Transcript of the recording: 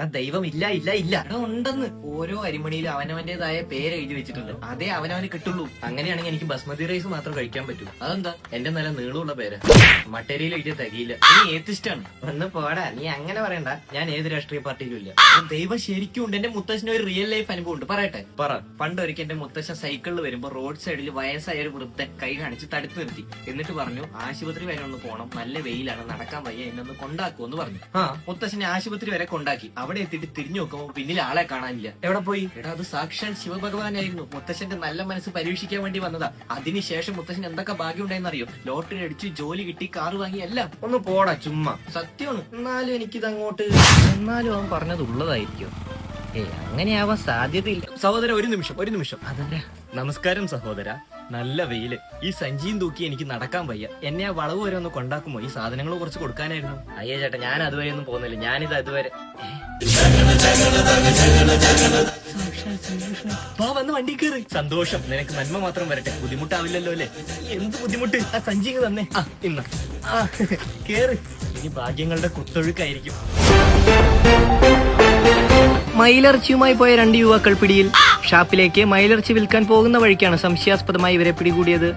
എടാ ദൈവം ഇല്ല ഇല്ല ഇല്ല എടാ ഉണ്ടെന്ന്. ഓരോ അരിമണിയിലും അവനവന്റേതായ പേര് എഴുതി വെച്ചിട്ടുണ്ട്. അതേ അവനവന് കിട്ടുള്ളൂ. അങ്ങനെയാണെങ്കിൽ എനിക്ക് ബസ്മതി റൈസ് മാത്രം കഴിക്കാൻ പറ്റൂ. അതെന്താ? എന്റെ നല്ല നീളമുള്ള പേര് മട്ടേരിയിൽ എഴുതിയ തകയില്ല. നീ ഏത്തിസ്റ്റാണ്. ഒന്ന് പോടാ, നീ അങ്ങനെ പറയണ്ട. ഞാൻ ഏത് രാഷ്ട്രീയ പാർട്ടിയിലും ഇല്ല. ദൈവം ശരിക്കും ഉണ്ട്. എന്റെ മുത്തശ്ശന് ഒരു റിയൽ ലൈഫ് അനുഭവം ഉണ്ട്. പറയട്ടെ? പറ. പണ്ടൊരിക്കൽ എന്റെ മുത്തശ്ശൻ സൈക്കിളിൽ വരുമ്പോ റോഡ് സൈഡിൽ വയസ്സായ ഒരു വൃദ്ധൻ കൈ കാണിച്ച് തടുത്തു നിർത്തി. എന്നിട്ട് പറഞ്ഞു, ആശുപത്രി വരെ ഒന്ന് പോണം, നല്ല വെയിലാണ്, നടക്കാൻ വയ്യ, എന്നൊന്ന് കൊണ്ടാക്കുമെന്ന് പറഞ്ഞു. മുത്തശ്ശനെ ആശുപത്രി വരെ കൊണ്ടാക്കി. അവിടെ എത്തിയിട്ട് തിരിഞ്ഞു നോക്കുമ്പോൾ പിന്നിൽ ആളെ കാണാനില്ല. എവിടെ പോയി? എടാ അത് സാക്ഷാൽ ശിവഭഗവാനായിരുന്നു. മുത്തശ്ശന്റെ നല്ല മനസ്സ് പരീക്ഷിക്കാൻ വേണ്ടി വന്നതാ. അതിനുശേഷം മുത്തശ്ശൻ എന്തൊക്കെ ഭാഗ്യം ഉണ്ടായെന്നറിയോ? ലോട്ടറി അടിച്ചു, ജോലി കിട്ടി, കാറ് വാങ്ങി, എല്ലാം. ഒന്ന് പോടാ ചുമ്മാ. സത്യമാണ്. എന്നാലും എനിക്കിത് അങ്ങോട്ട്, എന്നാലും അവൻ പറഞ്ഞത് ഉള്ളതായിരിക്കും. അങ്ങനെയാവാൻ സാധ്യതയില്ല. സഹോദര ഒരു നിമിഷം. അതല്ല. നമസ്കാരം സഹോദര. നല്ല വെയില്. ഈ സഞ്ചിയും തൂക്കി എനിക്ക് നടക്കാൻ വയ്യ. എന്നെ ആ വളവ് വരെ ഒന്ന് കൊണ്ടാക്കുമോ? ഈ സാധനങ്ങൾ കുറച്ച് കൊടുക്കാനായിരുന്നു. അയ്യേ ചേട്ടാ, ഞാൻ അതുവരെ ഒന്നും പോകുന്നില്ല. ഞാനിത് അതുവരെ വന്ന് വണ്ടി കയറി. സന്തോഷം. നിനക്ക് നന്മ മാത്രം വരട്ടെ, ബുദ്ധിമുട്ടാവില്ലല്ലോ അല്ലേ? എന്ത് ബുദ്ധിമുട്ട്? ആ സഞ്ചി തന്നെ. ഇന്ന് കേറ്. ഇനി ഭാഗ്യങ്ങളുടെ കുത്തൊഴുക്കായിരിക്കും. മയിലിറച്ചിയുമായി പോയ 2 യുവാക്കൾ പിടിയിൽ. ഷാപ്പിലേക്ക് മയിലിറച്ചി വിൽക്കാൻ പോകുന്ന വഴിക്കാണ് സംശയാസ്പദമായി ഇവരെ പിടികൂടിയത്.